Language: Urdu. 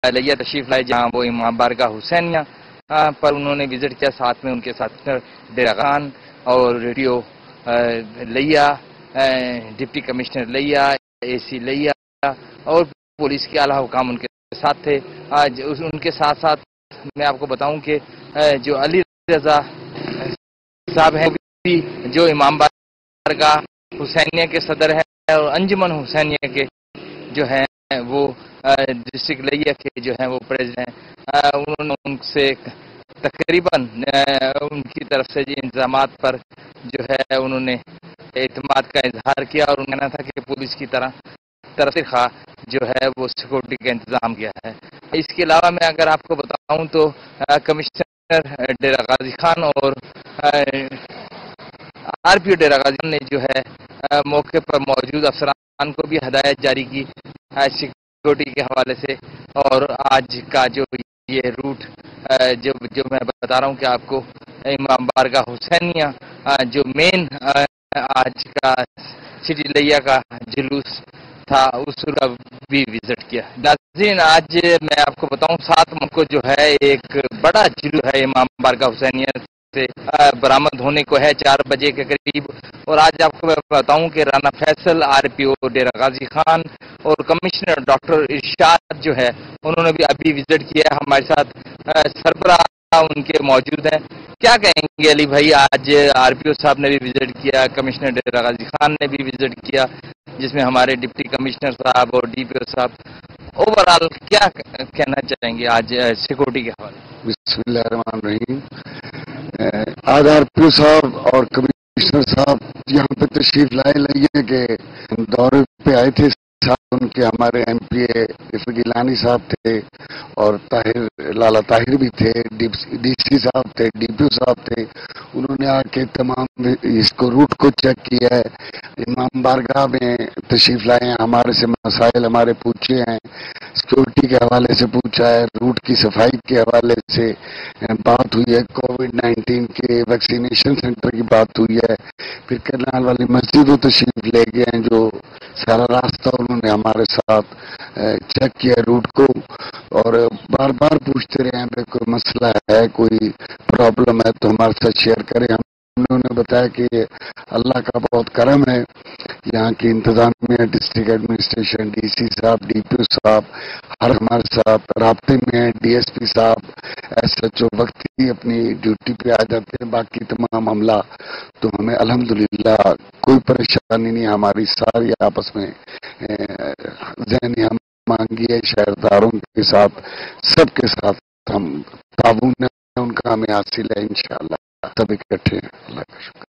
لیا تشریف لائے، جہاں وہ امام بارگاہ حسینیہ پر انہوں نے وزٹ کیا، ساتھ میں ان کے ساتھ ڈیرہ خان اور ریڈیو لیا، ڈپٹی کمشنر لیا، اے سی لیا اور پولیس کے اعلیٰ حکام ان کے ساتھ تھے۔ آج ان کے ساتھ ساتھ میں آپ کو بتاؤں کہ جو علی رضا صاحب ہیں جو امام بارگاہ حسینیہ کے صدر ہیں اور انجمن حسینیہ کے جو ہیں وہ ڈسٹرکٹ لیا کے جو ہیں وہ پریزیڈنٹ ہیں، انہوں نے ان سے تقریباً ان کی طرف سے انتظامات پر جو ہے انہوں نے اعتماد کا اظہار کیا اور کہنا تھا کہ پولیس کی طرف سے جو ہے وہ سیکورٹی کا انتظام کیا ہے۔ اس کے علاوہ میں اگر آپ کو بتاؤں تو کمشنر ڈیرہ غازی خان اور آر پی او ڈیرہ غازی خان نے جو ہے موقع پر موجود افسران کو بھی ہدایت جاری کی سیکورٹی کے حوالے سے، اور آج کا جو یہ روٹ جو میں بتا رہا ہوں کہ آپ کو امام بارگاہ حسینیہ جو مین آج کا سٹی لیا کا جلوس تھا اس کا بھی وزٹ کیا۔ ناظرین، آج میں آپ کو بتاؤں 7 مئی کو جو ہے ایک بڑا جلوس ہے امام بارگاہ حسینیہ سے برآمد ہونے کو ہے 4 بجے کے قریب، اور آج آپ کو میں بتاؤں کہ رانا فیصل، آر پی او ڈیرہ غازی خان اور کمشنر ڈاکٹر ارشاد جو ہے انہوں نے بھی ابھی وزٹ کیا ہے، ہمارے ساتھ سربراہ ان کے موجود ہیں۔ کیا کہیں گے علی بھائی، آج آر پی او صاحب نے بھی وزٹ کیا، کمشنر ڈیرہ غازی خان نے بھی وزٹ کیا، جس میں ہمارے ڈپٹی کمشنر صاحب اور ڈی پی او صاحب، اوورآل کیا کہنا چاہیں گے آج سیکورٹی کے حوالے؟ بسم اللہ الرحمن الرحیم۔ آج آر پی او صاحب اور کمشنر صاحب یہاں پہ تشریف لائے کہ دورے پہ آئے تھے، ساتھ ان کے ہمارے ایم پی اے گیلانی صاحب تھے اور لالا طاہر بھی تھے، ڈی سی صاحب تھے، ڈی پی او صاحب تھے۔ انہوں نے آ کے تمام اس کو روٹ کو چیک کیا ہے، امام بارگاہ میں تشریف لائے ہیں، ہمارے سے مسائل ہمارے پوچھے ہیں، سیکورٹی کے حوالے سے پوچھا ہے، روٹ کی صفائی کے حوالے سے بات ہوئی ہے، کووڈ-19 کے ویکسینیشن سینٹر کی بات ہوئی ہے، پھر کرنال والی مسجد و تشریف لے گئے ہیں، جو سارا راستہ انہوں نے ہمارے ساتھ چیک کیا روٹ کو، اور بار بار پوچھتے رہے ہیں کہ کوئی مسئلہ ہے، کوئی پرابلم ہے تو ہمارے ساتھ شیئر کریں۔ انہوں نے بتایا کہ اللہ کا بہت کرم ہے، یہاں کی انتظامیہ، ڈسٹرکٹ ایڈمنسٹریشن، ڈی سی صاحب، ڈی پی او صاحب ہر ہمارے ساتھ رابطے میں ہیں، ڈی ایس پی صاحب، ایس ایچ او وقت ہی اپنی ڈیوٹی پہ آ جاتے ہیں، باقی تمام عملہ تو ہمیں الحمدللہ کوئی پریشانی نہیں، ہماری ساری آپس میں ذہنی ہم مانگی ہے، شہرداروں کے ساتھ سب کے ساتھ ہم تعاون ان کا ہمیں حاصل ہے، انشاءاللہ سب اکٹھے ہیں۔ اللہ کا شکر۔